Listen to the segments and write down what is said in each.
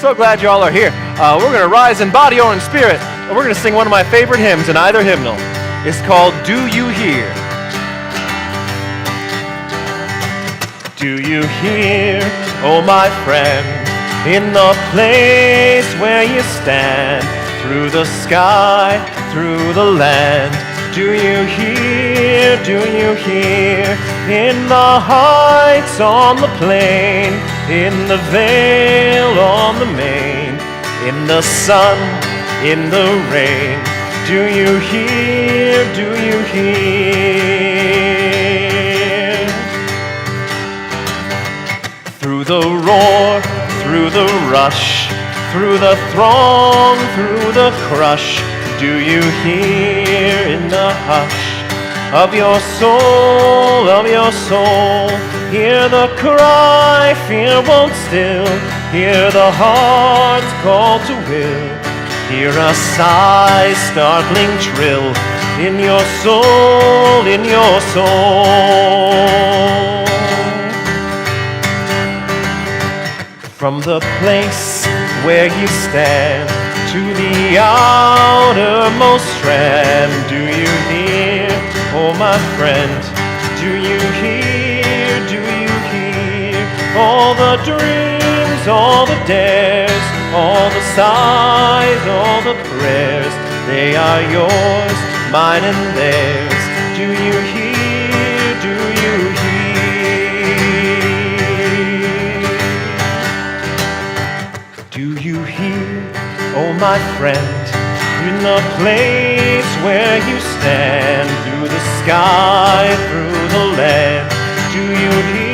So glad you all are here. We're going to rise in body or in spirit, and we're going to sing one of my favorite hymns in either hymnal. It's called Do You Hear? Do you hear, oh my friend, in the place where you stand, through the sky, through the land? Do you hear, in the heights on the plain, in the vale on the main, in the sun, in the rain? Do you hear, Through the roar, through the rush, through the throng, through the crush, do you hear in the hush of your soul, hear the cry, fear won't still, hear the heart's call to will, hear a sigh, startling trill, in your soul, From the place where you stand to the outermost strand, do you hear, oh my friend? Do you hear, all the dreams, all the dares, all the sighs, all the prayers, they are yours, mine and theirs. Do you hear, Do you hear, oh my friend, in the place where you stand, through the sky, through the land? Do you hear,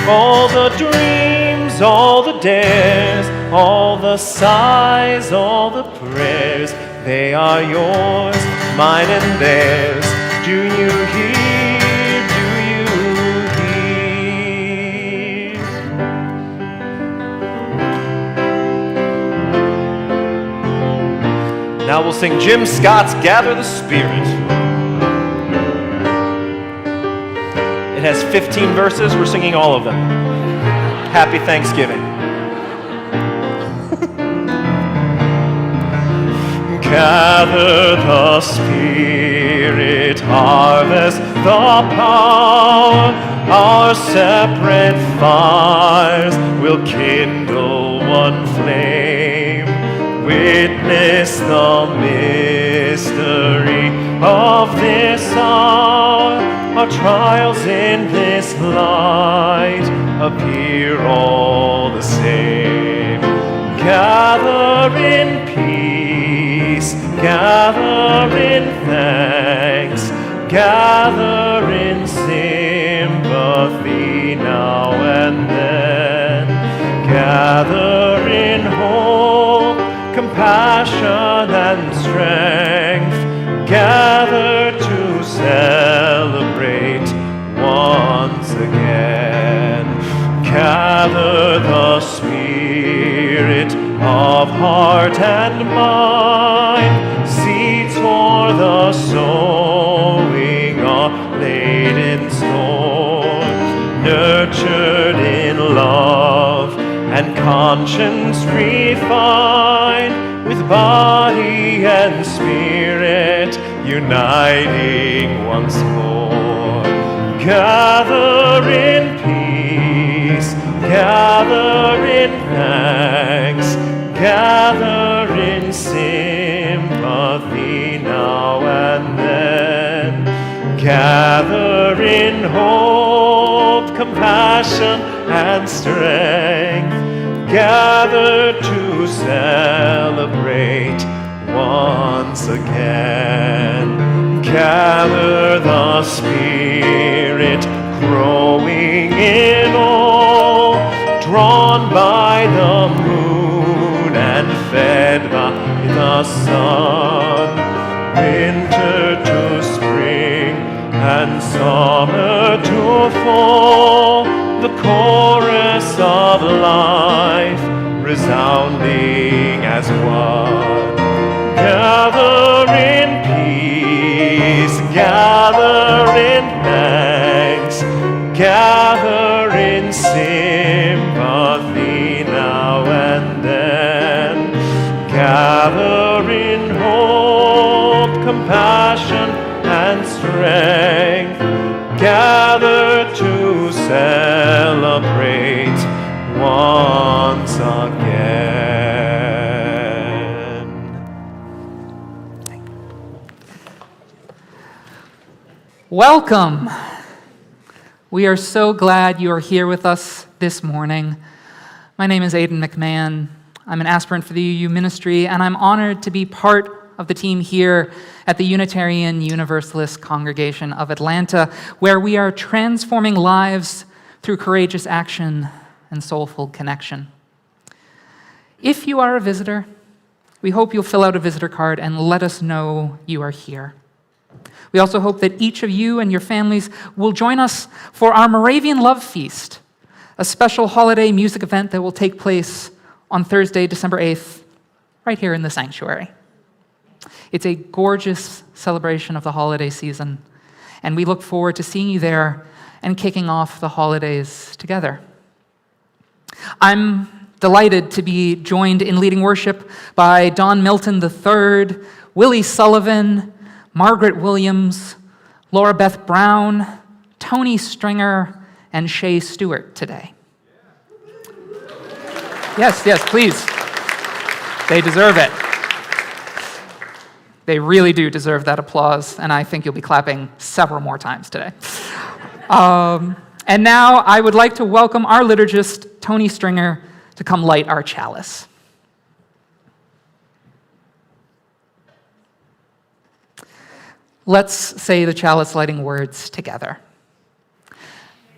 all the dreams, all the dares, all the sighs, all the prayers, they are yours, mine and theirs. Do you hear, Now we'll sing Jim Scott's Gather the Spirit. It has 15 verses. We're singing all of them. Happy Thanksgiving. Gather the Spirit, harvest the power. Our separate fires will kindle one flame. Witness the mystery of this hour. Our trials in this light appear all the same. Gather in peace, gather in thanks, gather in sympathy now and then. Gather in hope, compassion and strength, gather to celebrate once again. Gather the Spirit of heart and mind, seeds for the sowing are laid in store, nurtured in love and conscience refined, with body and spirit uniting once more. Gather in peace, gather in thanks, gather in sympathy now and then. Gather in hope, compassion and strength, gather to celebrate once again. Gather the Spirit, growing in awe, drawn by the moon and fed by the sun. Winter to spring and summer to fall, the chorus of life resounding as one. Gather in peace, gather in thanks, gather in sympathy Welcome. We are so glad you are here with us this morning. My name is Aiden McMahon. I'm an aspirant for the UU ministry, and I'm honored to be part of the team here at the Unitarian Universalist Congregation of Atlanta, where we are transforming lives through courageous action and soulful connection. If you are a visitor, we hope you'll fill out a visitor card and let us know you are here. We also hope that each of you and your families will join us for our Moravian Love Feast, a special holiday music event that will take place on Thursday, December 8th, right here in the sanctuary. It's a gorgeous celebration of the holiday season, and we look forward to seeing you there and kicking off the holidays together. I'm delighted to be joined in leading worship by Don Milton III, Willie Sullivan, Margaret Williams, Laura Beth Brown, Tony Stringer, and Shay Stewart today. Yes, please. They deserve it. They really do deserve that applause, and I think you'll be clapping several more times today. And now I would like to welcome our liturgist, Tony Stringer, to come light our chalice. Let's say the chalice lighting words together.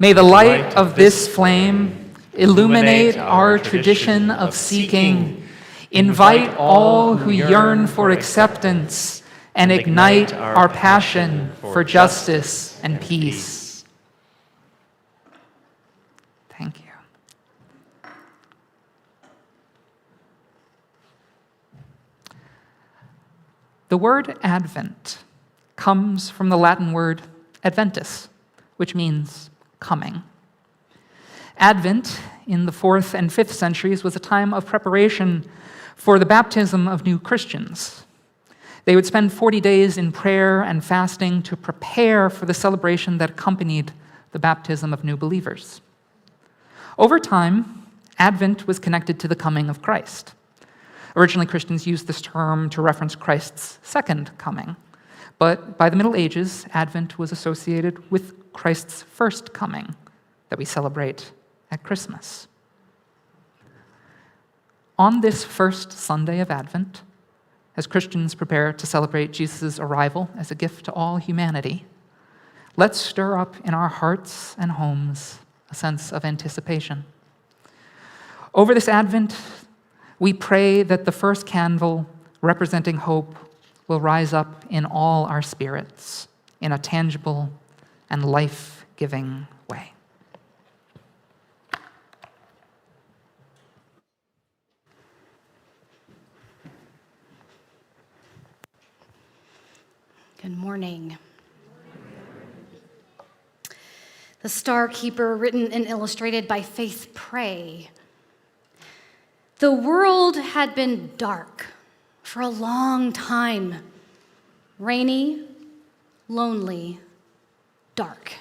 May the light of this flame illuminate our tradition of seeking, invite all who yearn for acceptance, and ignite our passion for justice and peace. Thank you. The word Advent comes from the Latin word adventus, which means coming. Advent in the 4th and 5th centuries was a time of preparation for the baptism of new Christians. They would spend 40 days in prayer and fasting to prepare for the celebration that accompanied the baptism of new believers. Over time, Advent was connected to the coming of Christ. Originally, Christians used this term to reference Christ's second coming. But by the Middle Ages, Advent was associated with Christ's first coming that we celebrate at Christmas. On this first Sunday of Advent, as Christians prepare to celebrate Jesus' arrival as a gift to all humanity, let's stir up in our hearts and homes a sense of anticipation. Over this Advent, we pray that the first candle representing hope will rise up in all our spirits in a tangible and life-giving way. Good morning. The Star Keeper, written and illustrated by Faith Pray. The world had been dark for a long time. Rainy, lonely, dark.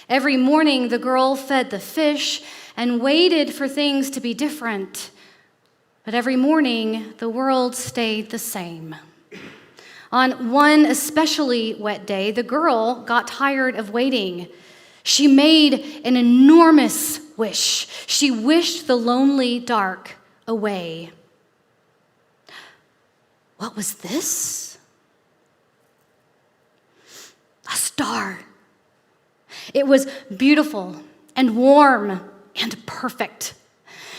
Every morning, the girl fed the fish and waited for things to be different. But every morning, the world stayed the same. On one especially wet day, the girl got tired of waiting. She made an enormous wish. She wished the lonely dark away. What was this? A star. It was beautiful and warm and perfect.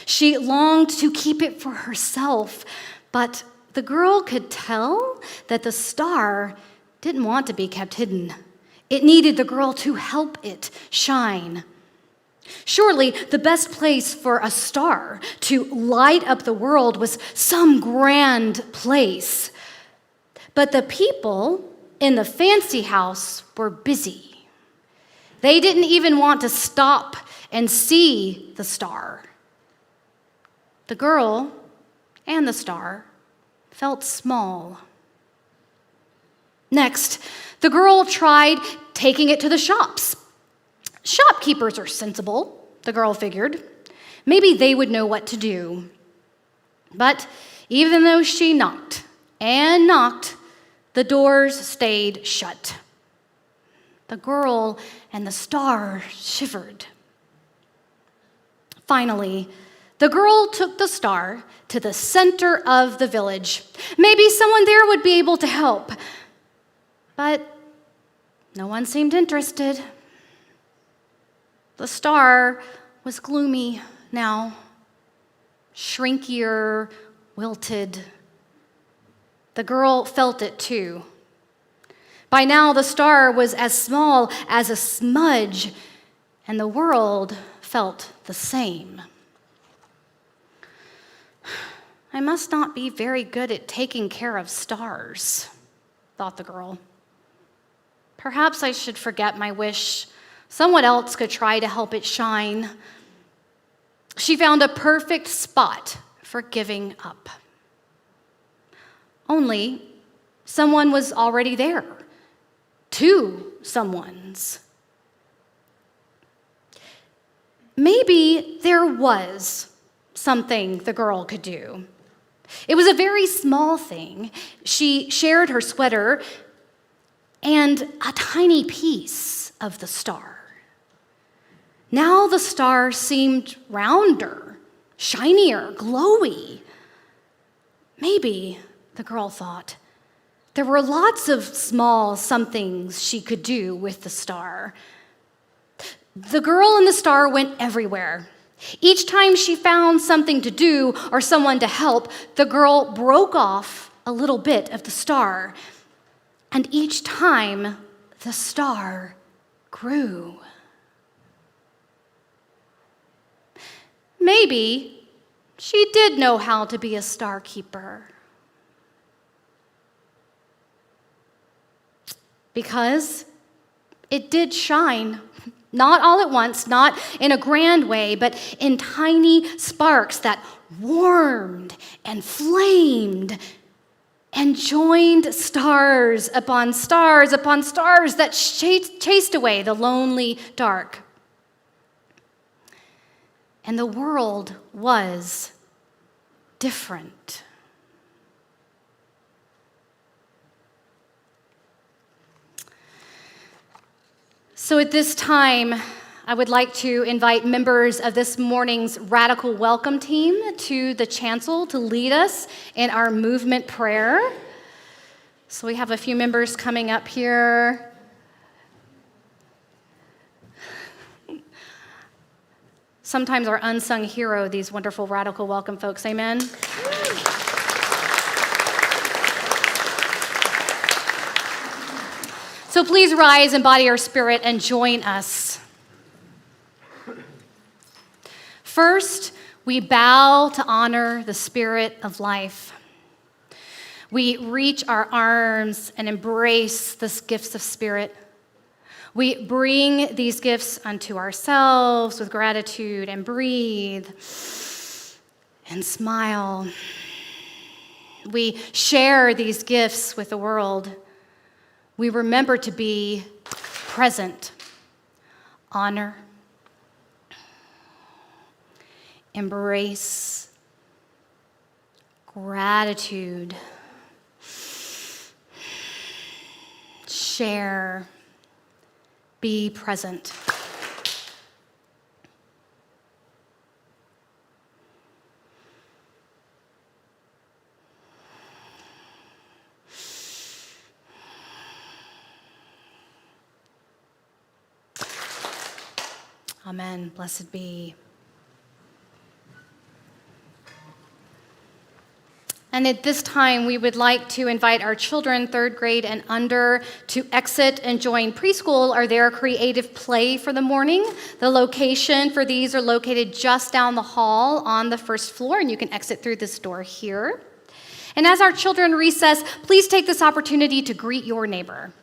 She longed to keep it for herself, but the girl could tell that the star didn't want to be kept hidden. It needed the girl to help it shine. Surely the best place for a star to light up the world was some grand place. But the people in the fancy house were busy. They didn't even want to stop and see the star. The girl and the star felt small. Next, the girl tried taking it to the shops. Shopkeepers are sensible, the girl figured. Maybe they would know what to do. But even though she knocked and knocked, the doors stayed shut. The girl and the star shivered. Finally, the girl took the star to the center of the village. Maybe someone there would be able to help. But no one seemed interested. The star was gloomy now, shrinkier, wilted. The girl felt it too. By now, the star was as small as a smudge, and the world felt the same. I must not be very good at taking care of stars, thought the girl. Perhaps I should forget my wish. Someone else could try to help it shine. She found a perfect spot for giving up. Only someone was already there. Two someones. Maybe there was something the girl could do. It was a very small thing. She shared her sweater and a tiny piece of the star. Now the star seemed rounder, shinier, glowy. Maybe, the girl thought, there were lots of small somethings she could do with the star. The girl and the star went everywhere. Each time she found something to do or someone to help, the girl broke off a little bit of the star. And each time, the star grew. Maybe she did know how to be a star keeper. Because it did shine. Not all at once, not in a grand way, but in tiny sparks that warmed and flamed and joined stars upon stars upon stars that chased away the lonely dark. And the world was different. So at this time, I would like to invite members of this morning's Radical Welcome team to the chancel to lead us in our movement prayer. So we have a few members coming up here. Sometimes our unsung hero, these wonderful Radical Welcome folks, amen? So please rise, embody our spirit, and join us. First, we bow to honor the spirit of life. We reach our arms and embrace the gifts of spirit. We bring these gifts unto ourselves with gratitude and breathe and smile. We share these gifts with the world. We remember to be present, honor, embrace, gratitude, share, be present. Amen. Blessed be. And at this time, we would like to invite our children, 3rd grade and under, to exit and join preschool or their creative play for the morning. The location for these are located just down the hall on the 1st floor, and you can exit through this door here. And as our children recess, please take this opportunity to greet your neighbor.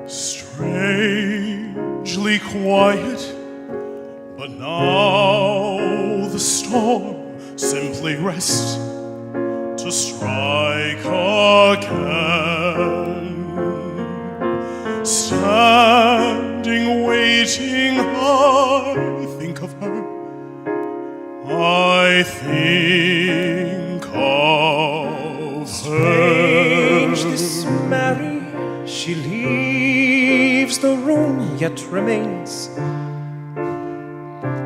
Strangely quiet, but now the storm simply rests to strike again. Standing, waiting, I think of her. I think of Strange her. this Mary, she leaves the room yet remains.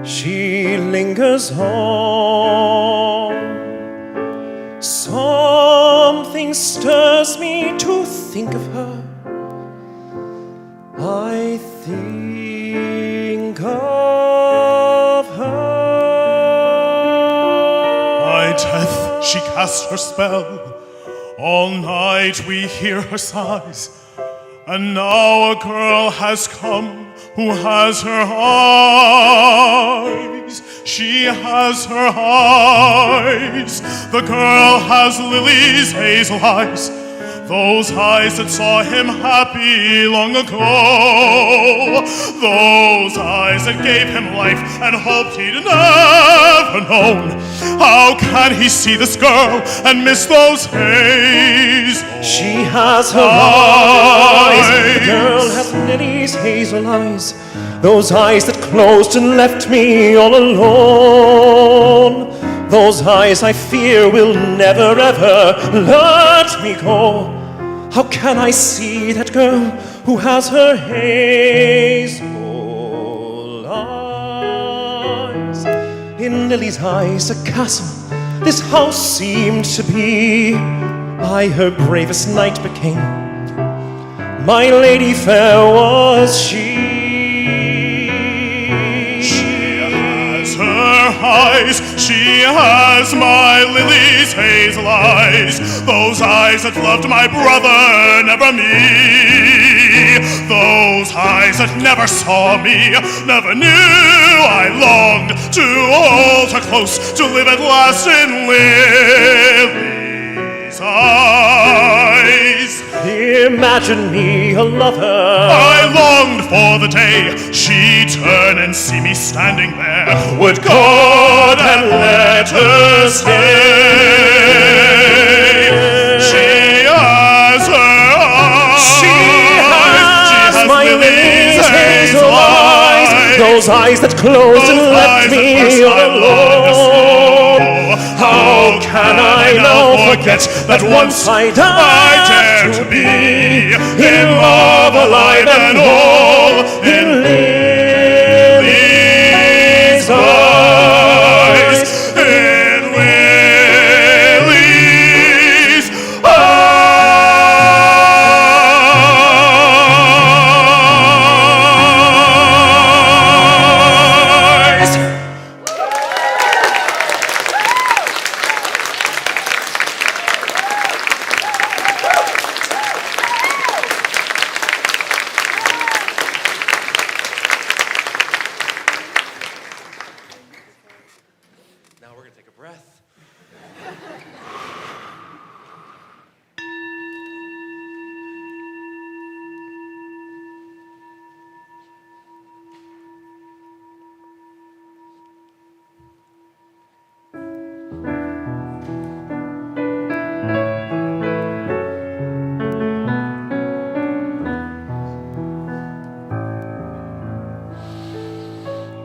She lingers on. Something stirs me to think of her. I think of her. By death she cast her spell. All night we hear her sighs. And now a girl has come who has her eyes. She has her eyes. The girl has Lily's hazel eyes. Those eyes that saw him happy long ago. Those eyes that gave him life and hoped he'd never known. How can he see this girl and miss those hazel eyes? She has her eyes. The girl has Lily's hazel eyes. Those eyes that closed and left me all alone. Those eyes I fear will never ever let me go. How can I see that girl who has her hazel eyes? In Lily's eyes a castle this house seemed to be. I her bravest knight became. My lady fair was she. Eyes. She has my Lily's hazel eyes. Those eyes that loved my brother, never me. Those eyes that never saw me, never knew I longed to hold her close, to live at last in Lily's eyes. Imagine me a lover. I longed for the day she'd turn and see me standing there. Would God and let her stay. She has her eyes. She has my Lily's hazel eyes. Those eyes that closed and left me alone. How can I now forget that once I dared to be in love, alive and whole, in Lily's eyes, in Lily's eyes. Now we're going to take a breath.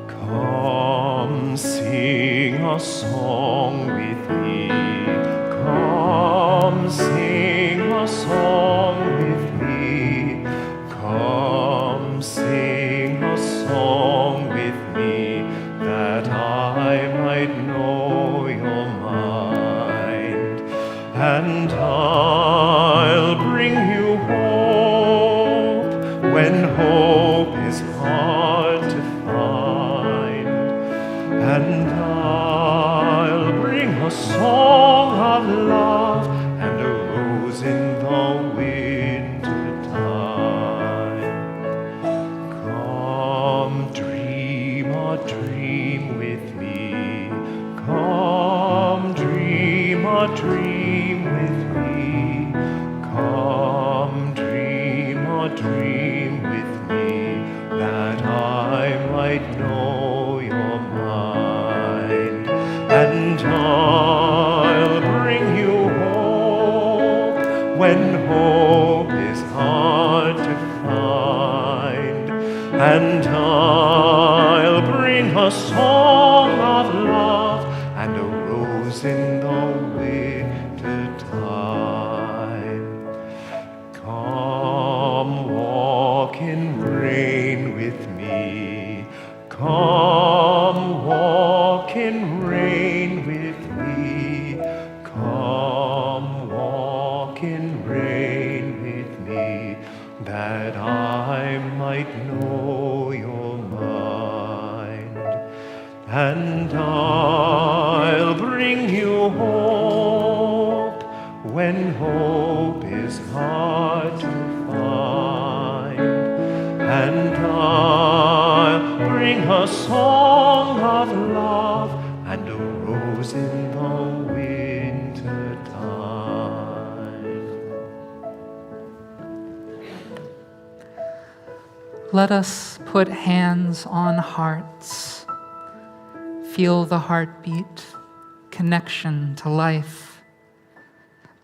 Come sing a song with me. Come sing a song with me. Come sing a song with me, that I might know your mind. And I'll bring you hope when hope is hard to find. And I'll bring a song of love and a rose in the winter time. Come dream a dream with me. Come dream a dream with me. Come dream a dream might know your mind, and I'll bring you hope when hope is hard to find, and I'll bring a song of love and a rose in the winter time. Come walk in rain with me. Come walk in rain with me. Come walk in rain with me, that I might know your mind, and I'll bring you hope when hope is hard to find, and I'll bring a song of love and a rose in the winter time. Let us put hands on hearts, feel the heartbeat, connection to life.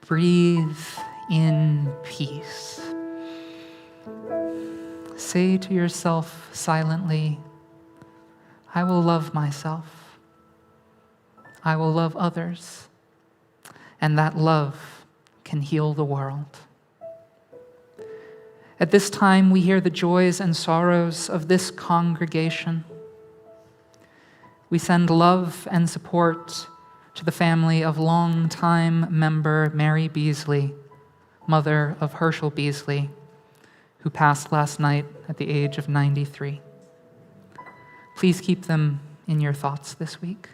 Breathe in peace. Say to yourself silently, I will love myself. I will love others. And that love can heal the world. At this time, we hear the joys and sorrows of this congregation. We send love and support to the family of longtime member Mary Beasley, mother of Herschel Beasley, who passed last night at the age of 93. Please keep them in your thoughts this week.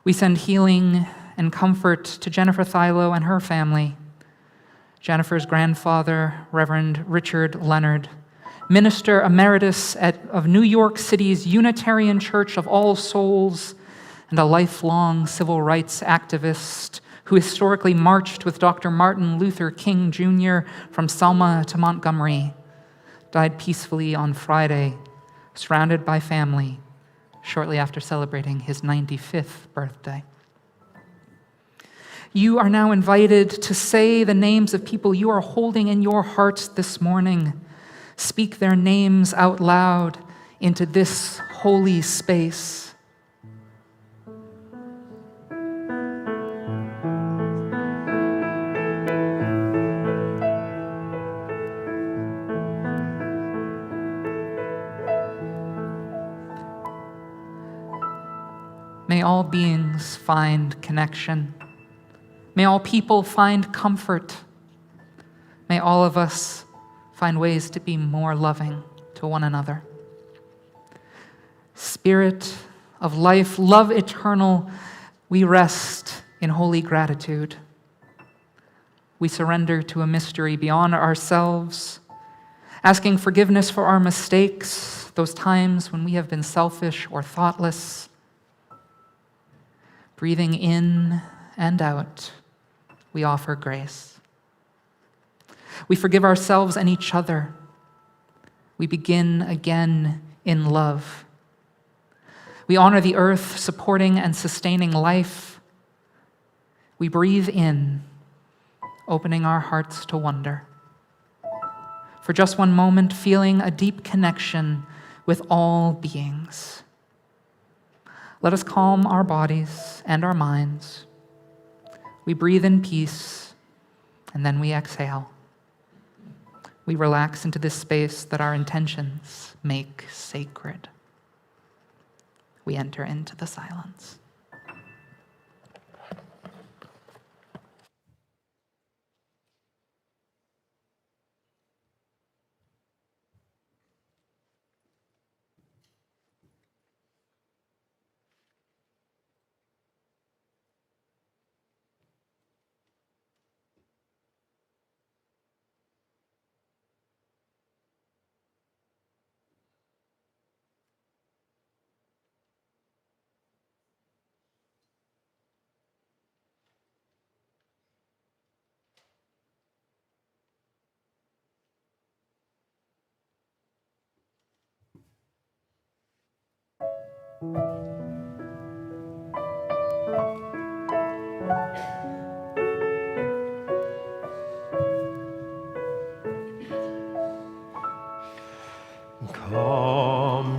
We send healing and comfort to Jennifer Thilo and her family. Jennifer's grandfather, Reverend Richard Leonard, minister emeritus of New York City's Unitarian Church of All Souls, and a lifelong civil rights activist who historically marched with Dr. Martin Luther King Jr. from Selma to Montgomery, died peacefully on Friday, surrounded by family, shortly after celebrating his 95th birthday. You are now invited to say the names of people you are holding in your hearts this morning. Speak their names out loud into this holy space. May all beings find connection. May all people find comfort. May all of us find ways to be more loving to one another. Spirit of life, love eternal, we rest in holy gratitude. We surrender to a mystery beyond ourselves, asking forgiveness for our mistakes, those times when we have been selfish or thoughtless. Breathing in and out, we offer grace. We forgive ourselves and each other. We begin again in love. We honor the earth, supporting and sustaining life. We breathe in, opening our hearts to wonder. For just one moment, feeling a deep connection with all beings. Let us calm our bodies and our minds. We breathe in peace, and then we exhale. We relax into this space that our intentions make sacred. We enter into the silence. Come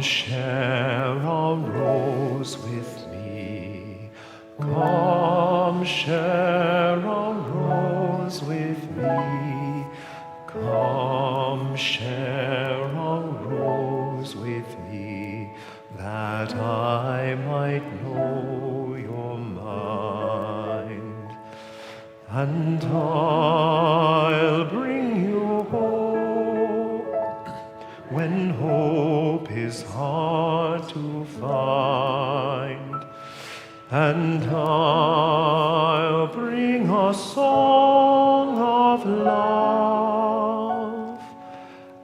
share a rose with me. Come share a rose with me. Come share a rose with me, that I might know your mind. And I'll bring you hope when hope is hard to find. And I'll bring a song of love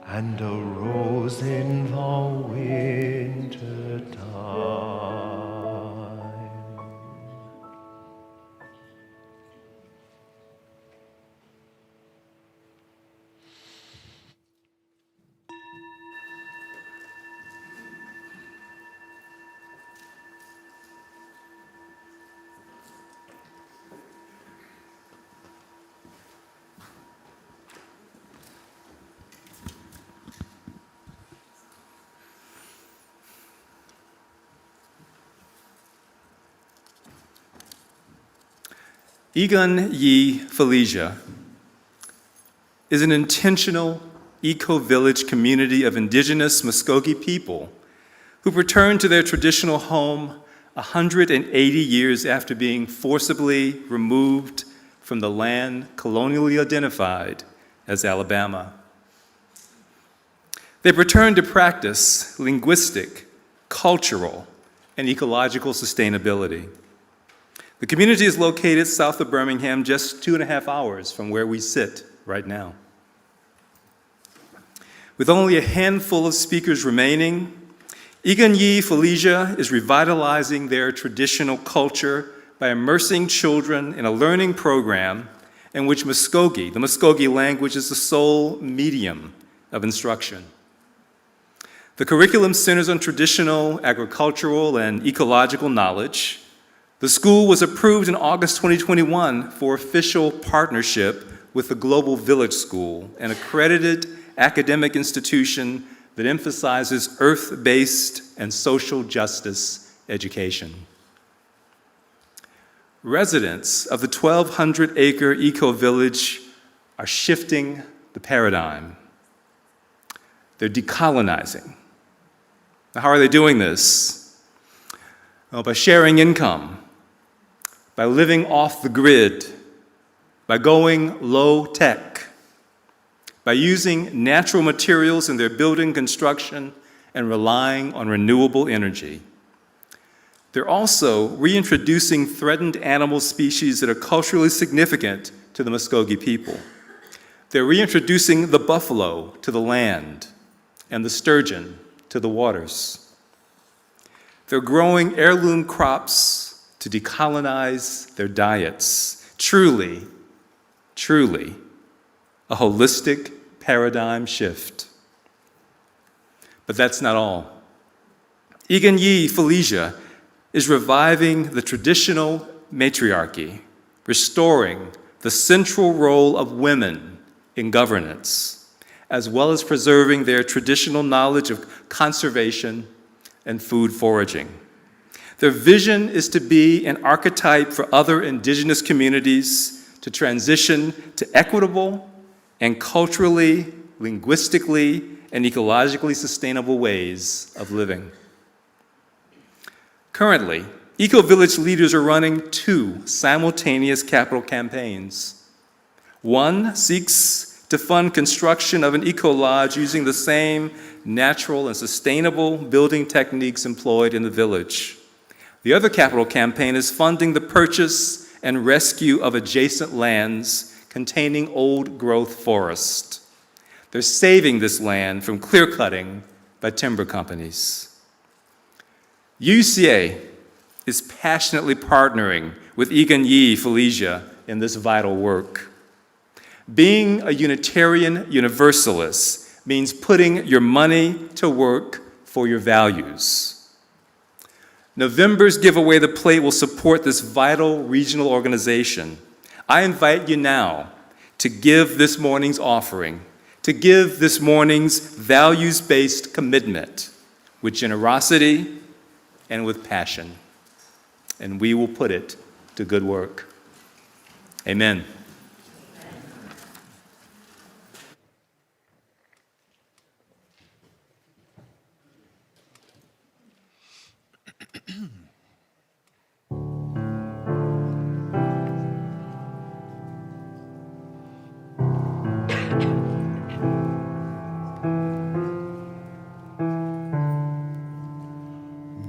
and a rose in the winter time. Aiden Yi Felicia is an intentional eco-village community of indigenous Muskogee people who returned to their traditional home 180 years after being forcibly removed from the land colonially identified as Alabama. They've returned to practice linguistic, cultural, and ecological sustainability. The community is located south of Birmingham, just 2.5 hours from where we sit right now. With only a handful of speakers remaining, Aiden Yi Felicia is revitalizing their traditional culture by immersing children in a learning program in which Muskogee, the Muskogee language, is the sole medium of instruction. The curriculum centers on traditional, agricultural, and ecological knowledge. The school was approved in August 2021 for official partnership with the Global Village School, an accredited academic institution that emphasizes earth-based and social justice education. Residents of the 1,200-acre eco-village are shifting the paradigm. They're decolonizing. Now, how are they doing this? Well, by sharing income, by living off the grid, by going low-tech, by using natural materials in their building construction and relying on renewable energy. They're also reintroducing threatened animal species that are culturally significant to the Muskogee people. They're reintroducing the buffalo to the land and the sturgeon to the waters. They're growing heirloom crops to decolonize their diets. Truly, truly, a holistic paradigm shift. But that's not all. Aiden Yi Felicia is reviving the traditional matriarchy, restoring the central role of women in governance, as well as preserving their traditional knowledge of conservation and food foraging. Their vision is to be an archetype for other indigenous communities to transition to equitable and culturally, linguistically, and ecologically sustainable ways of living. Currently, eco-village leaders are running 2 simultaneous capital campaigns. One seeks to fund construction of an eco-lodge using the same natural and sustainable building techniques employed in the village. The other capital campaign is funding the purchase and rescue of adjacent lands containing old-growth forest. They're saving this land from clear-cutting by timber companies. UCA is passionately partnering with Aiden Yi Felicia in this vital work. Being a Unitarian Universalist means putting your money to work for your values. November's Giveaway the Plate will support this vital regional organization. I invite you now to give this morning's offering, to give this morning's values-based commitment with generosity and with passion, and we will put it to good work. Amen.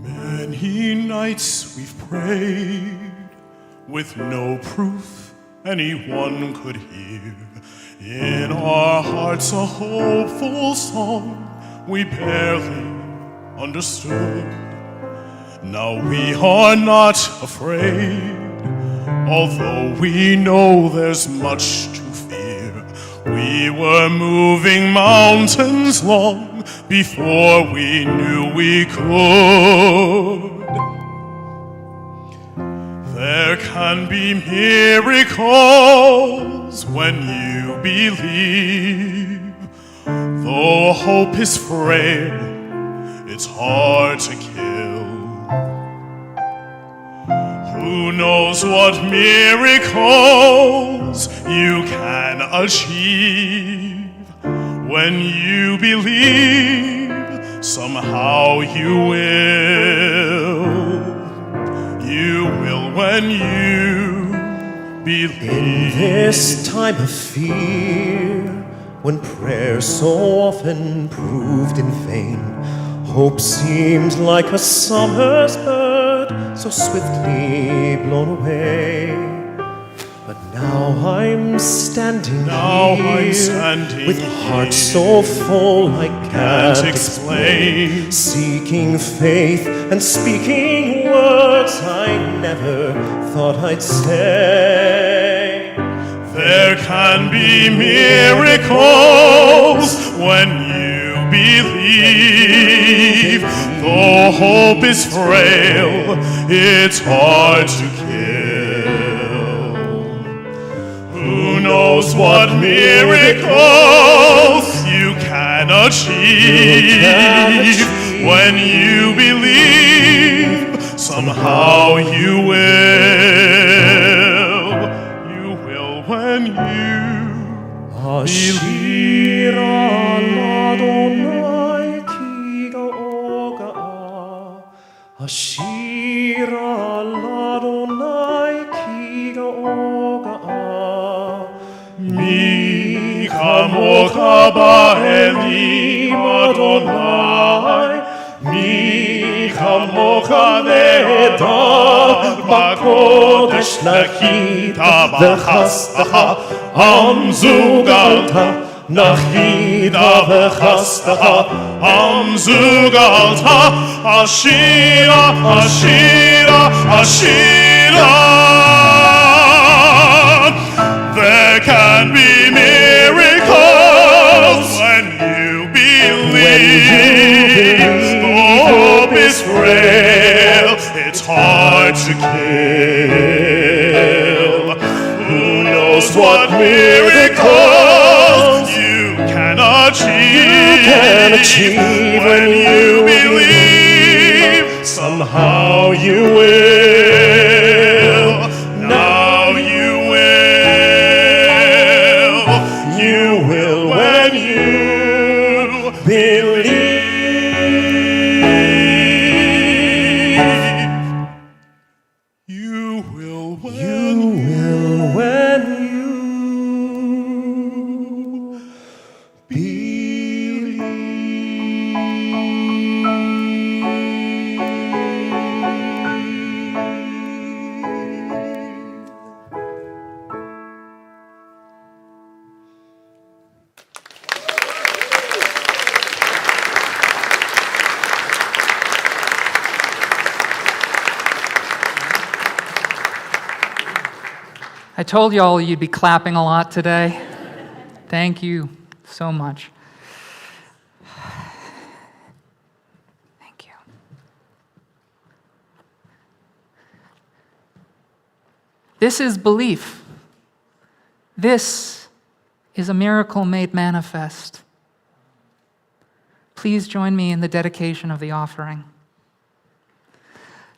Many nights we've prayed with no proof anyone could hear. In our hearts a hopeful song we barely understood. Now we are not afraid, although we know there's much to fear. We were moving mountains long before we knew we could. There can be miracles when you believe. Though hope is frail, it's hard to kill. Who knows what miracles you can achieve? When you believe, somehow you will. You will when you believe. In this time of fear, when prayer so often proved in vain, hope seemed like a summer's bird so swiftly blown away. But now I'm standing here with a heart so full I can't explain, seeking faith and speaking words I never thought I'd say. There can be miracles when you believe. Though hope is frail, it's hard to kill. Who knows what miracles you can achieve? When you believe, somehow you will. You will when you Ashir Adonai ki gaoga. Ashir Adonai ki gaoga. Mi kamocha ba'elim Adonai, mi kamocha nehedar b'kodesh nachita v'chastacha amzugalta, nachita v'chastacha amzugalta, ashira, ashira, ashira. There can be miracles when you believe. Though hope is frail, it's hard to kill. Who knows what miracles you can achieve when you believe. Somehow you will. Now you will. You will when you believe. You will when I told y'all you'd be clapping a lot today. Thank you so much. Thank you. This is belief. This is a miracle made manifest. Please join me in the dedication of the offering.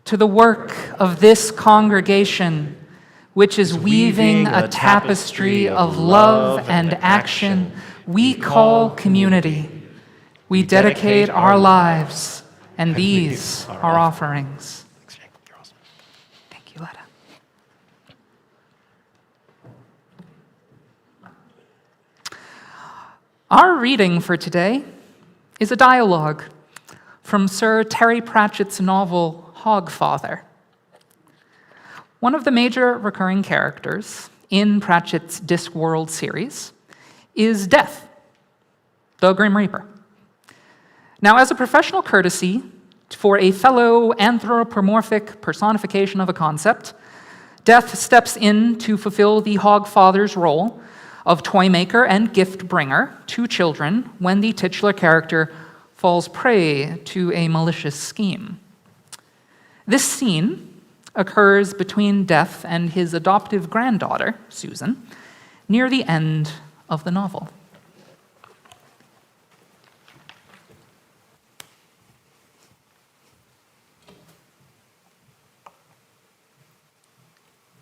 To the work of this congregation, which is weaving a tapestry of love and action, we call community. We dedicate our lives, and these are offerings. Thank you, Letta. Our reading for today is a dialogue from Sir Terry Pratchett's novel, Hogfather. One of the major recurring characters in Pratchett's Discworld series is Death, the Grim Reaper. Now, as a professional courtesy for a fellow anthropomorphic personification of a concept, Death steps in to fulfill the Hogfather's role of toymaker and gift bringer to children when the titular character falls prey to a malicious scheme. This scene occurs between Death and his adoptive granddaughter, Susan, near the end of the novel.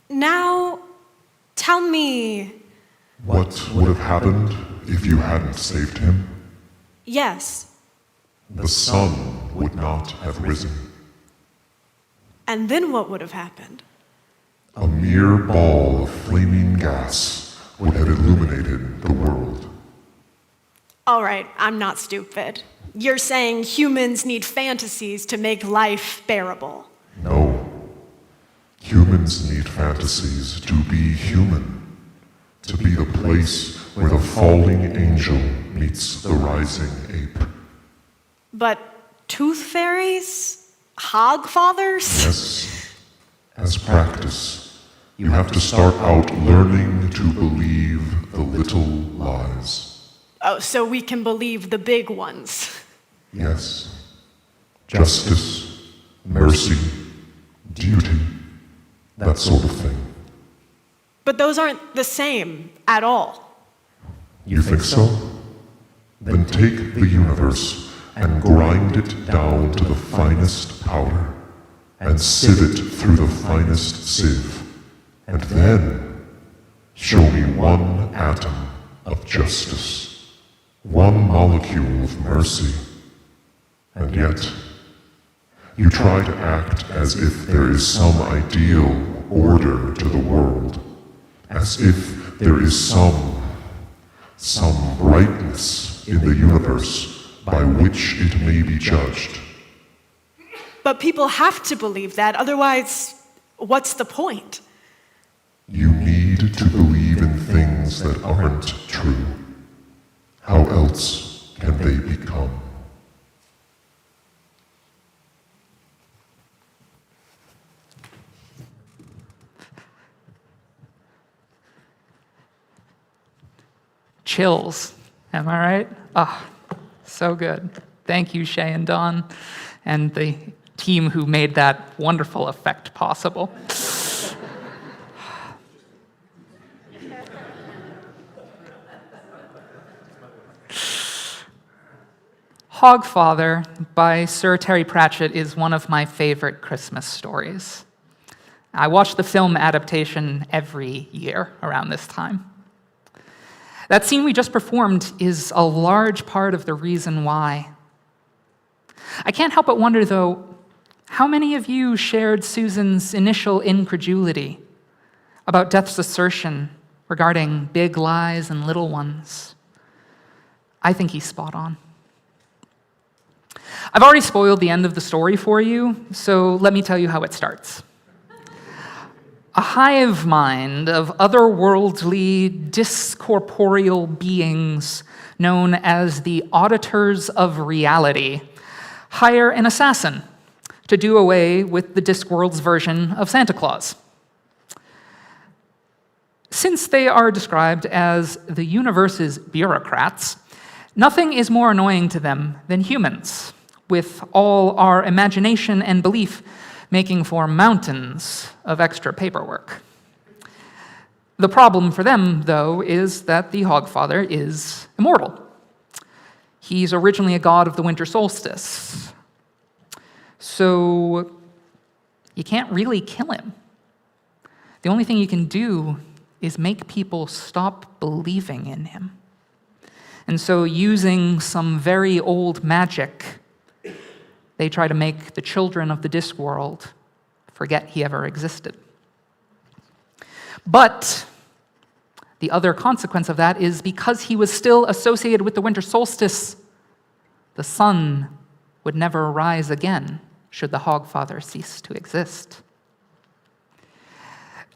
Now, tell me. What would have happened if you hadn't saved him? Yes. The sun would not have risen. And then what would have happened? A mere ball of flaming gas would have illuminated the world. All right, I'm not stupid. You're saying humans need fantasies to make life bearable. No. Humans need fantasies to be human, to be the place where the falling angel meets the rising ape. But tooth fairies? Hogfathers? Yes, as practice, you have to start out learning to believe the little lies. Oh, so we can believe the big ones. Yes. Justice, mercy, duty, that sort of thing. But those aren't the same at all. You think so? Then take the universe and grind it down to the finest powder, and sieve it through the finest sieve, and then show me one atom of justice, one molecule of mercy, and yet you try to act as if there is some ideal order to the world, as if there is some brightness in the universe by which it may be judged. But people have to believe that, otherwise, what's the point? You need to believe in things that aren't true. How else can they become? Chills, am I right? Ah. So good. Thank you, Shay and Don, and the team who made that wonderful effect possible. Hogfather by Sir Terry Pratchett is one of my favorite Christmas stories. I watch the film adaptation every year around this time. That scene we just performed is a large part of the reason why. I can't help but wonder, though, how many of you shared Susan's initial incredulity about Death's assertion regarding big lies and little ones? I think he's spot on. I've already spoiled the end of the story for you, so let me tell you how it starts. A hive mind of otherworldly, discorporeal beings known as the auditors of reality hire an assassin to do away with the Discworld's version of Santa Claus. Since they are described as the universe's bureaucrats, nothing is more annoying to them than humans, with all our imagination and belief making for mountains of extra paperwork. The problem for them, though, is that the Hogfather is immortal. He's originally a god of the winter solstice. So you can't really kill him. The only thing you can do is make people stop believing in him. And so, using some very old magic, they try to make the children of the Discworld forget he ever existed. But the other consequence of that is because he was still associated with the winter solstice, the sun would never rise again should the Hogfather cease to exist.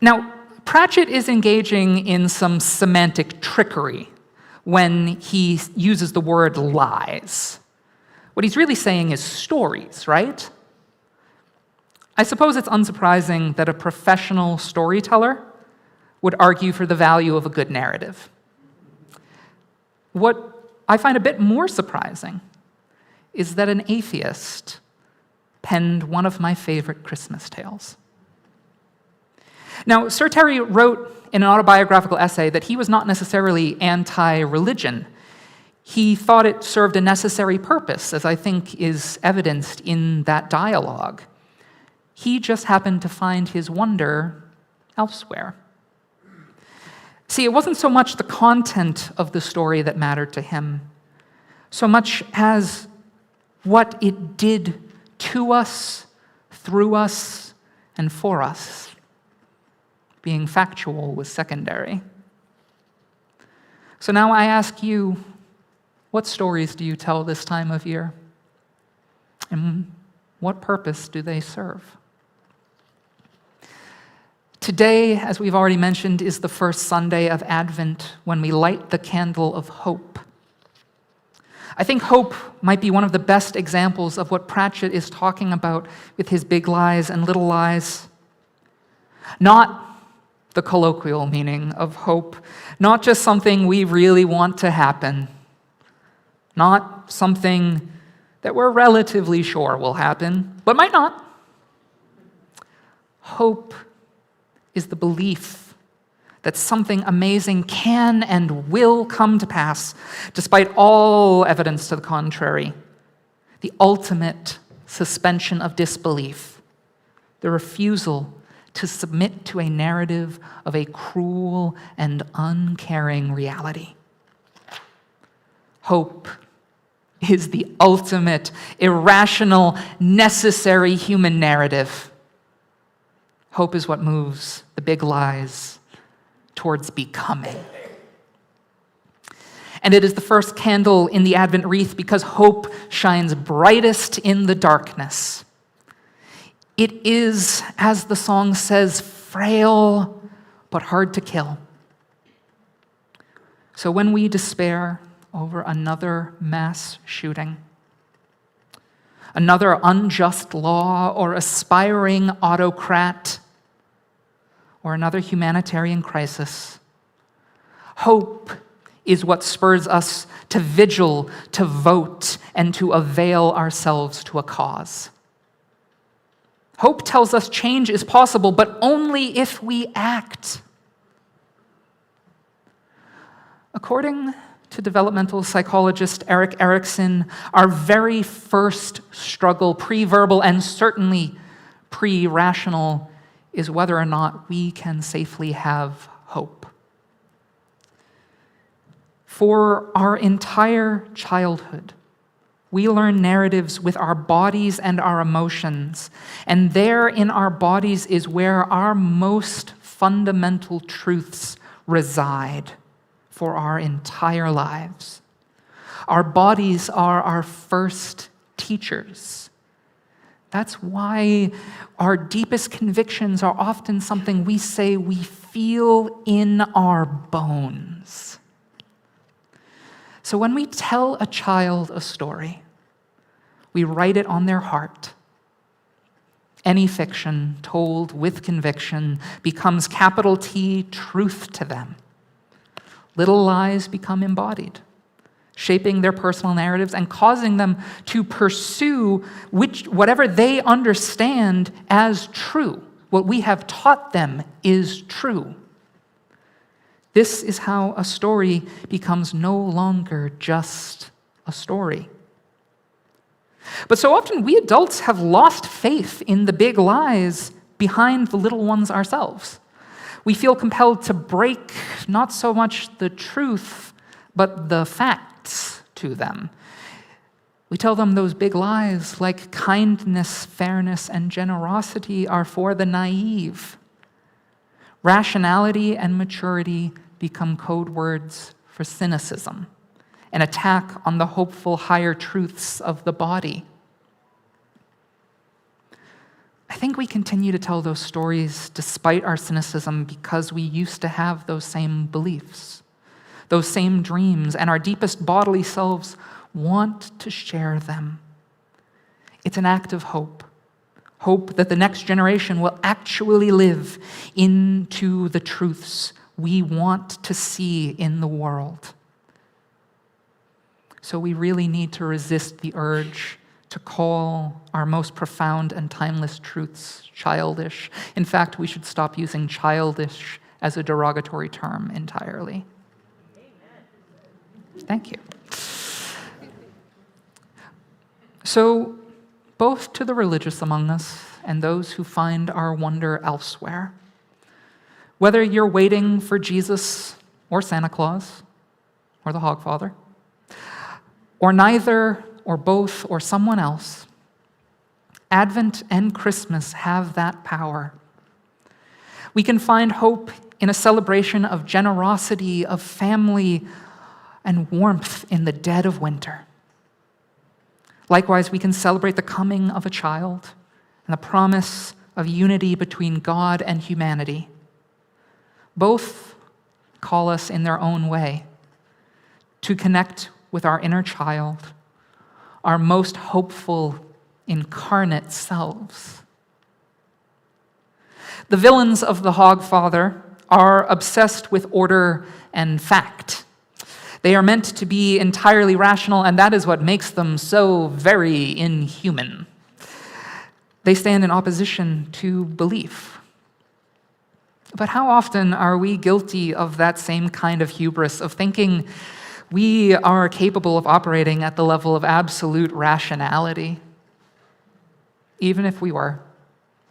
Now, Pratchett is engaging in some semantic trickery when he uses the word lies. What he's really saying is stories, right? I suppose it's unsurprising that a professional storyteller would argue for the value of a good narrative. What I find a bit more surprising is that an atheist penned one of my favorite Christmas tales. Now, Sir Terry wrote in an autobiographical essay that he was not necessarily anti-religion. He thought it served a necessary purpose, as I think is evidenced in that dialogue. He just happened to find his wonder elsewhere. See, it wasn't so much the content of the story that mattered to him, so much as what it did to us, through us, and for us. Being factual was secondary. So now I ask you, what stories do you tell this time of year? And what purpose do they serve? Today, as we've already mentioned, is the first Sunday of Advent when we light the candle of hope. I think hope might be one of the best examples of what Pratchett is talking about with his big lies and little lies. Not the colloquial meaning of hope, not just something we really want to happen, not something that we're relatively sure will happen, but might not. Hope is the belief that something amazing can and will come to pass, despite all evidence to the contrary. The ultimate suspension of disbelief, the refusal to submit to a narrative of a cruel and uncaring reality. Hope is the ultimate, irrational, necessary human narrative. Hope is what moves the big lies towards becoming. And it is the first candle in the Advent wreath because hope shines brightest in the darkness. It is, as the song says, frail but hard to kill. So when we despair over another mass shooting, another unjust law or aspiring autocrat, or another humanitarian crisis, hope is what spurs us to vigil, to vote, and to avail ourselves to a cause. Hope tells us change is possible, but only if we act. According to developmental psychologist Erik Erikson, our very first struggle, pre-verbal and certainly pre-rational, is whether or not we can safely have hope. For our entire childhood, we learn narratives with our bodies and our emotions, and there in our bodies is where our most fundamental truths reside for our entire lives. Our bodies are our first teachers. That's why our deepest convictions are often something we say we feel in our bones. So when we tell a child a story, we write it on their heart. Any fiction told with conviction becomes capital T truth to them. Little lies become embodied, shaping their personal narratives and causing them to pursue whatever they understand as true. What we have taught them is true. This is how a story becomes no longer just a story. But so often we adults have lost faith in the big lies behind the little ones ourselves. We feel compelled to break not so much the truth, but the facts to them. We tell them those big lies like kindness, fairness, and generosity are for the naive. Rationality and maturity become code words for cynicism, an attack on the hopeful higher truths of the body. I think we continue to tell those stories despite our cynicism because we used to have those same beliefs, those same dreams, and our deepest bodily selves want to share them. It's an act of hope. Hope that the next generation will actually live into the truths we want to see in the world. So we really need to resist the urge to call our most profound and timeless truths childish. In fact, we should stop using childish as a derogatory term entirely. Amen. Thank you. So, both to the religious among us and those who find our wonder elsewhere, whether you're waiting for Jesus or Santa Claus or the Hogfather, or neither or both or someone else, Advent and Christmas have that power. We can find hope in a celebration of generosity, of family, and warmth in the dead of winter. Likewise, we can celebrate the coming of a child and the promise of unity between God and humanity. Both call us in their own way to connect with our inner child, our most hopeful, incarnate selves. The villains of the Hogfather are obsessed with order and fact. They are meant to be entirely rational, and that is what makes them so very inhuman. They stand in opposition to belief. But how often are we guilty of that same kind of hubris, of thinking we are capable of operating at the level of absolute rationality, even if we were,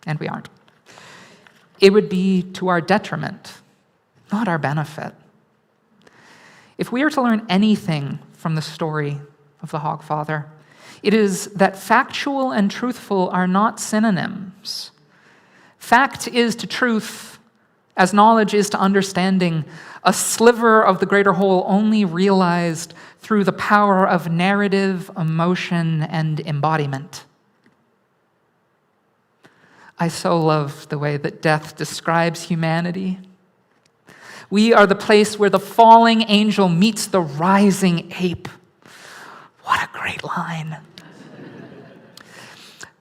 and we aren't? It would be to our detriment, not our benefit. If we are to learn anything from the story of the Hogfather, it is that factual and truthful are not synonyms. Fact is to truth as knowledge is to understanding, a sliver of the greater whole only realized through the power of narrative, emotion, and embodiment. I so love the way that death describes humanity. We are the place where the falling angel meets the rising ape. What a great line.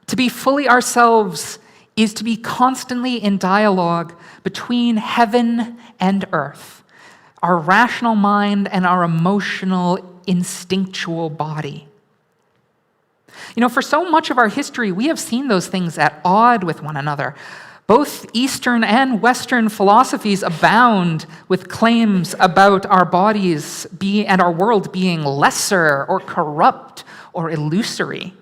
To be fully ourselves is to be constantly in dialogue between heaven and earth, our rational mind and our emotional, instinctual body. You know, for so much of our history, we have seen those things at odds with one another. Both Eastern and Western philosophies abound with claims about our bodies and our world being lesser or corrupt or illusory.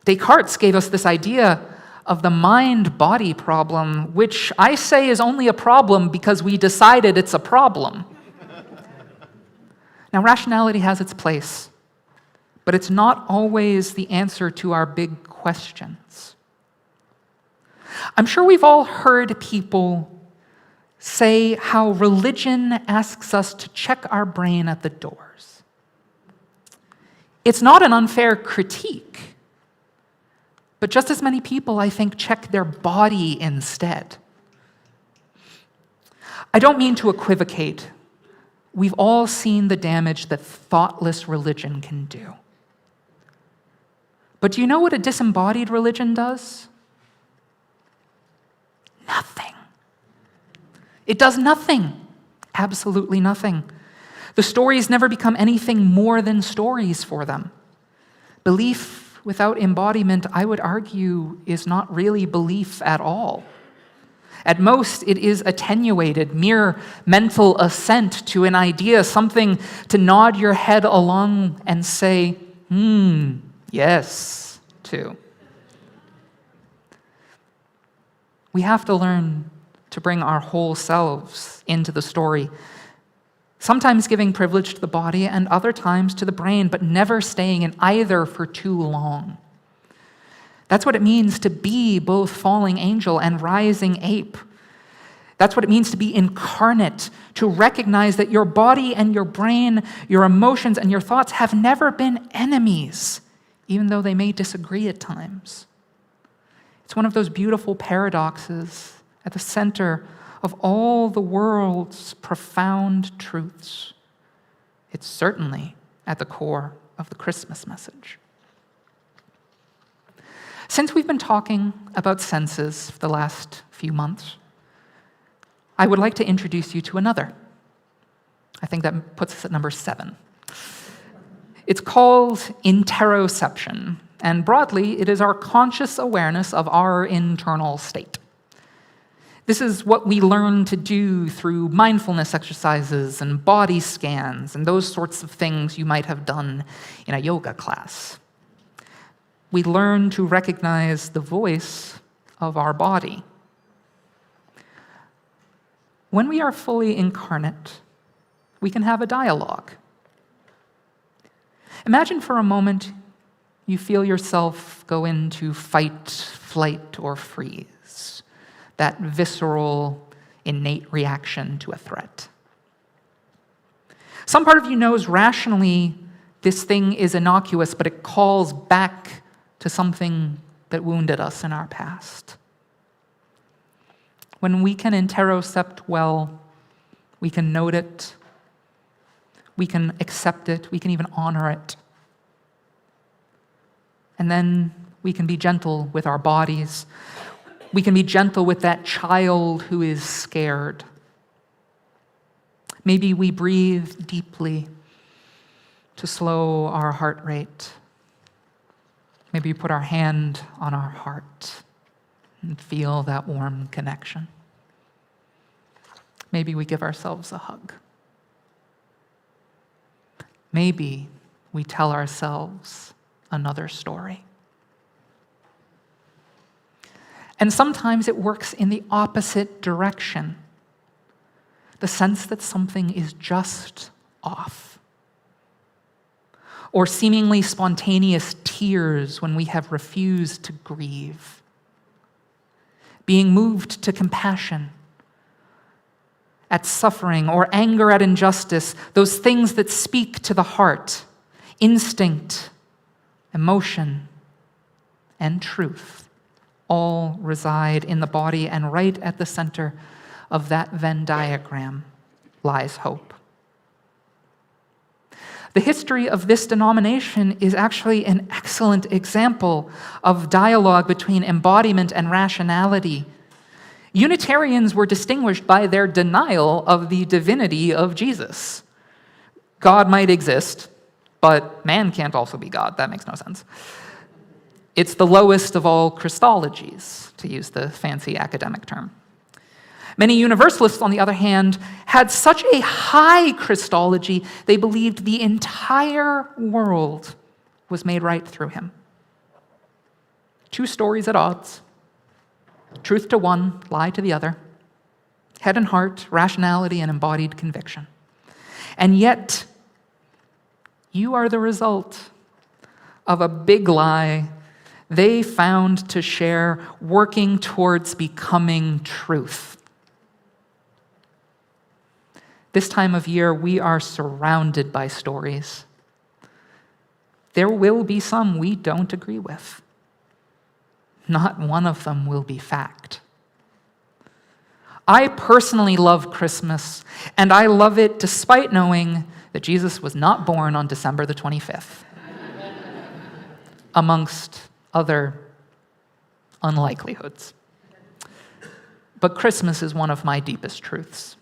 Descartes gave us this idea of the mind-body problem, which I say is only a problem because we decided it's a problem. Now, rationality has its place, but it's not always the answer to our big questions. I'm sure we've all heard people say how religion asks us to check our brain at the doors. It's not an unfair critique, but just as many people, I think, check their body instead. I don't mean to equivocate. We've all seen the damage that thoughtless religion can do. But do you know what a disembodied religion does? Nothing. It does nothing. Absolutely nothing. The stories never become anything more than stories for them. Belief without embodiment, I would argue, is not really belief at all. At most, it is attenuated, mere mental assent to an idea, something to nod your head along and say, yes, to. We have to learn to bring our whole selves into the story, sometimes giving privilege to the body and other times to the brain, but never staying in either for too long. That's what it means to be both falling angel and rising ape. That's what it means to be incarnate, to recognize that your body and your brain, your emotions and your thoughts have never been enemies, even though they may disagree at times. It's one of those beautiful paradoxes at the center of all the world's profound truths. It's certainly at the core of the Christmas message. Since we've been talking about senses for the last few months, I would like to introduce you to another. I think that puts us at number 7. It's called interoception, and broadly, it is our conscious awareness of our internal state. This is what we learn to do through mindfulness exercises and body scans and those sorts of things you might have done in a yoga class. We learn to recognize the voice of our body. When we are fully incarnate, we can have a dialogue. Imagine for a moment you feel yourself go into fight, flight, or freeze, that visceral, innate reaction to a threat. Some part of you knows rationally this thing is innocuous, but it calls back to something that wounded us in our past. When we can interocept well, we can note it, we can accept it, we can even honor it. And then we can be gentle with our bodies. We can be gentle with that child who is scared. Maybe we breathe deeply to slow our heart rate. Maybe we put our hand on our heart and feel that warm connection. Maybe we give ourselves a hug. Maybe we tell ourselves another story. And sometimes it works in the opposite direction. The sense that something is just off. Or seemingly spontaneous tears when we have refused to grieve. Being moved to compassion at suffering or anger at injustice, those things that speak to the heart, instinct, emotion, and truth, all reside in the body, and right at the center of that Venn diagram lies hope. The history of this denomination is actually an excellent example of dialogue between embodiment and rationality. Unitarians were distinguished by their denial of the divinity of Jesus. God might exist, but man can't also be God. That makes no sense. It's the lowest of all Christologies, to use the fancy academic term. Many Universalists, on the other hand, had such a high Christology, they believed the entire world was made right through him. Two stories at odds. Truth to one, lie to the other. Head and heart, rationality and embodied conviction. And yet, you are the result of a big lie they found to share, working towards becoming truth. This time of year, we are surrounded by stories. There will be some we don't agree with. Not one of them will be fact. I personally love Christmas, and I love it despite knowing that Jesus was not born on December the 25th, amongst other unlikelihoods. But Christmas is one of my deepest truths.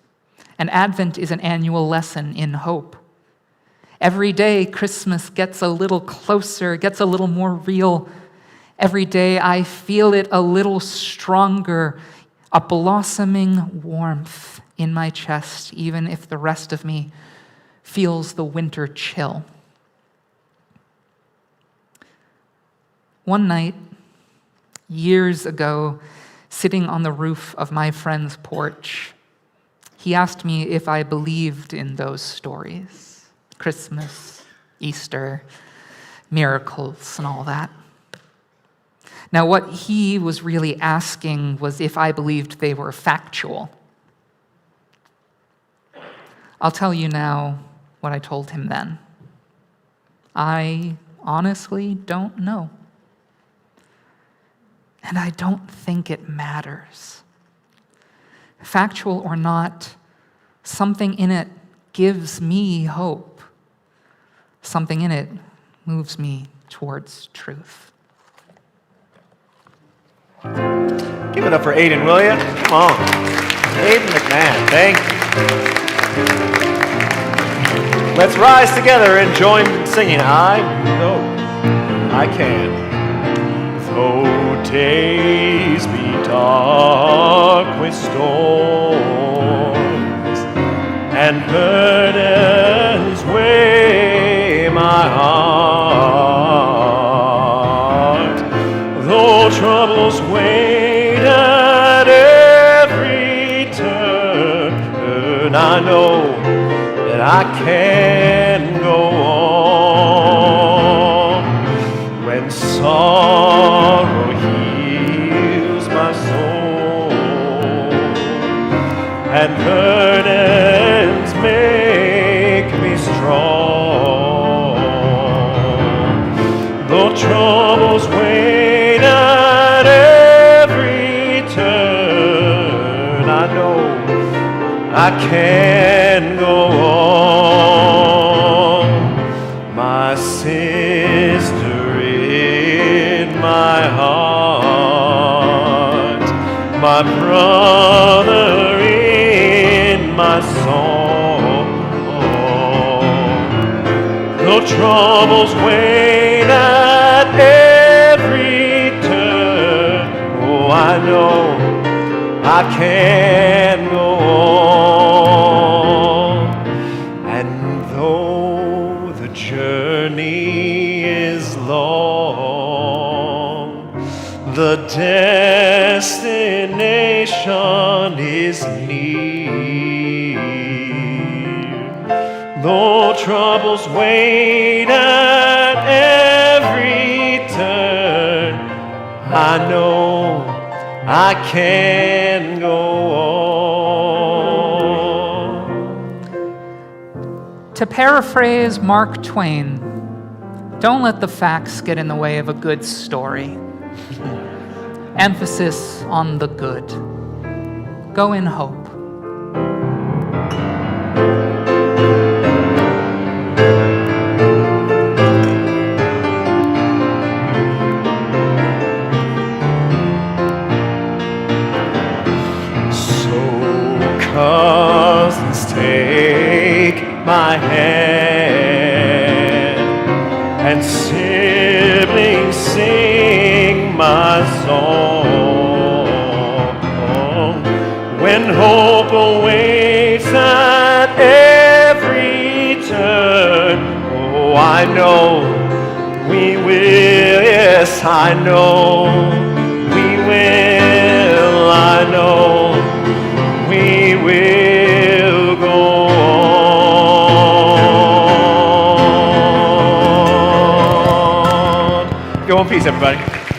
And Advent is an annual lesson in hope. Every day, Christmas gets a little closer, gets a little more real. Every day, I feel it a little stronger. a blossoming warmth in my chest, even if the rest of me feels the winter chill. One night, years ago, sitting on the roof of my friend's porch, he asked me if I believed in those stories, Christmas, Easter, miracles, and all that. Now, what he was really asking was if I believed they were factual. I'll tell you now what I told him then. I honestly don't know. And I don't think it matters. Factual or not, something in it gives me hope. Something in it moves me towards truth. Give it up for Aiden, will you? Come on. Aiden McMahon, thank you. Let's rise together and join singing I Know I Can. Though days be dark with storms and burdens weigh my heart, though troubles wait at every turn, I know that I can go on when sorrow heals my soul and burdens make me strong. Though troubles wait at every turn, I know I can go on. My sister in my heart, my brother in my song. Though troubles wait at every turn, oh, I know I can go on. And though the journey is long, the destination is near. Though troubles wait at every turn, I know I can go on. To paraphrase Mark Twain, don't let the facts get in the way of a good story. Emphasis on the good. Go in hope. Cousins, take my hand, and siblings, sing my song. When hope awaits at every turn, oh, I know we will, yes, I know we will, I know we will go on. Go in peace, everybody.